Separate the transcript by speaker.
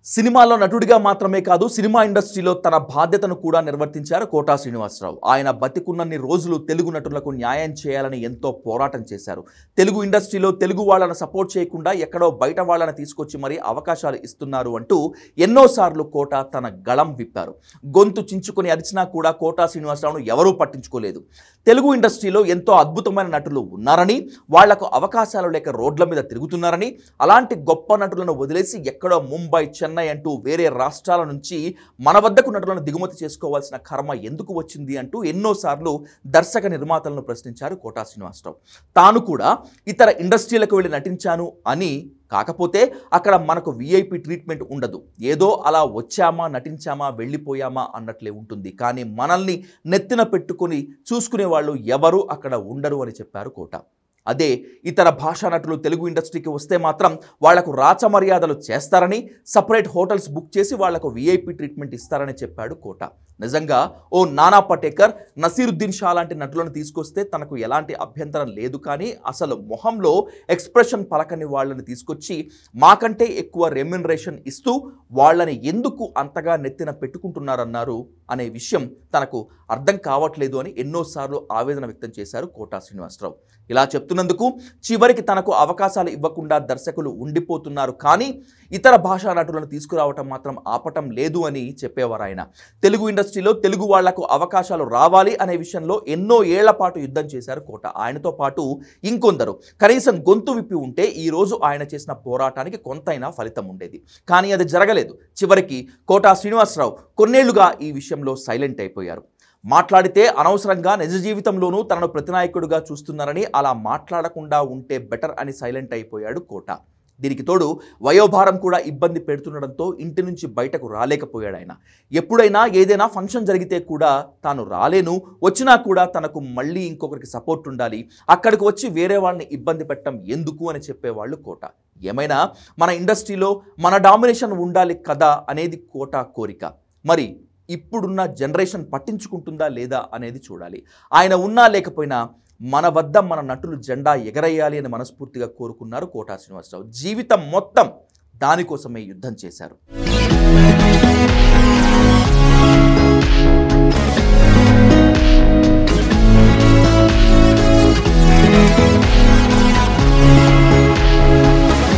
Speaker 1: సినిమాలో నటుడిగా మాత్రమే కాదు సినిమా ఇండస్ట్రీలో తన బాధ్యతను కూడా నిర్వర్తించారు కోటా శ్రీనివాసరావు. ఆయన బతికున్నన్ని రోజులు తెలుగు నటులకు న్యాయం చేయాలని ఎంతో పోరాటం చేశారు. తెలుగు ఇండస్ట్రీలో తెలుగు వాళ్ళను సపోర్ట్ చేయకుండా ఎక్కడో బయట వాళ్ళని తీసుకొచ్చి మరీ అవకాశాలు ఇస్తున్నారు అంటూ ఎన్నోసార్లు కోటా తన గళం విప్పారు. గొంతు చించుకొని అరిచినా కూడా కోటా శ్రీనివాసరావును ఎవరూ పట్టించుకోలేదు. తెలుగు ఇండస్ట్రీలో ఎంతో అద్భుతమైన నటులు ఉన్నారని, వాళ్లకు అవకాశాలు లేక రోడ్ల మీద తిరుగుతున్నారని, అలాంటి గొప్ప నటులను వదిలేసి ఎక్కడో ముంబై, చెన్నై అంటూ వేరే రాష్ట్రాల నుంచి మన వద్దకు నటులను దిగుమతి చేసుకోవాల్సిన కర్మ ఎందుకు వచ్చింది అంటూ ఎన్నోసార్లు దర్శక నిర్మాతలను ప్రశ్నించారు కోటా శ్రీనివాసరావు. తాను కూడా ఇతర ఇండస్ట్రీలకు వెళ్ళి నటించాను అని, కాకపోతే అక్కడ మనకు విఐపి ట్రీట్మెంట్ ఉండదు, ఏదో అలా వచ్చామా నటించామా వెళ్ళిపోయామా అన్నట్లే ఉంటుంది, కానీ మనల్ని నెత్తిన పెట్టుకొని చూసుకునే వాళ్ళు ఎవరు అక్కడ ఉండరు అని చెప్పారు కోటా. అదే ఇతర భాషా నటులు తెలుగు ఇండస్ట్రీకి వస్తే మాత్రం వాళ్లకు రాచమర్యాదలు చేస్తారని, సపరేట్ హోటల్స్ బుక్ చేసి వాళ్లకు విఐపి ట్రీట్మెంట్ ఇస్తారని చెప్పాడు కోటా. నిజంగా ఓ నానా పటేకర్, నసీరుద్దీన్ షా లాంటి నటులను తీసుకొస్తే తనకు ఎలాంటి అభ్యంతరం లేదు, కానీ అసలు మొహంలో ఎక్స్ప్రెషన్ పలకని వాళ్ళని తీసుకొచ్చి మాకంటే ఎక్కువ రెమ్యునరేషన్ ఇస్తూ వాళ్ళని ఎందుకు అంతగా నెత్తిన పెట్టుకుంటున్నారన్నారు అనే విషయం తనకు అర్థం కావట్లేదు అని ఎన్నోసార్లు ఆవేదన వ్యక్తం చేశారు కోటా శ్రీనివాసరావు. ఇలా చెప్తున్నందుకు చివరికి తనకు అవకాశాలు ఇవ్వకుండా దర్శకులు ఉండిపోతున్నారు, కానీ ఇతర భాషా నటులను తీసుకురావటం మాత్రం ఆపటం లేదు అని చెప్పేవారు ఆయన. తెలుగు ఇండస్ట్రీలో తెలుగు వాళ్లకు అవకాశాలు రావాలి అనే విషయంలో ఎన్నో ఏళ్ల పాటు యుద్ధం చేశారు కోట. ఆయనతో పాటు ఇంకొందరు కనీసం గొంతు విప్పి ఉంటే ఈరోజు ఆయన చేసిన పోరాటానికి కొంతైనా ఫలితం ఉండేది, కానీ అది జరగలేదు. చివరికి కోటా శ్రీనివాసరావు కొన్నేళ్లుగా ఈ విషయంలో సైలెంట్ అయిపోయారు. మాట్లాడితే అనవసరంగా నిజ జీవితంలోనూ తనను ప్రతినాయకుడిగా చూస్తున్నారని, అలా మాట్లాడకుండా ఉంటే బెటర్ అని సైలెంట్ అయిపోయాడు కోటా. దీనికి తోడు వయోభారం కూడా ఇబ్బంది పెడుతుండడంతో ఇంటి నుంచి బయటకు రాలేకపోయాడు ఆయన. ఎప్పుడైనా ఏదైనా ఫంక్షన్ జరిగితే కూడా తాను రాలేను, వచ్చినా కూడా తనకు మళ్ళీ ఇంకొకరికి సపోర్ట్ ఉండాలి, అక్కడికి వచ్చి వేరే వాళ్ళని ఇబ్బంది పెట్టడం ఎందుకు అని చెప్పేవాళ్ళు కోటా. ఏమైనా మన ఇండస్ట్రీలో మన డామినేషన్ ఉండాలి కదా అనేది కోటా కోరిక. మరి ఇప్పుడున్న జనరేషన్ పట్టించుకుంటుందా లేదా అనేది చూడాలి. ఆయన ఉన్నా లేకపోయినా మన వద్ద మన నటులు జెండా ఎగరేయాలి అని మనస్ఫూర్తిగా కోరుకున్నారు కోటా శ్రీనివాసరావు. జీవితం మొత్తం దానికోసమే యుద్ధం చేశారు.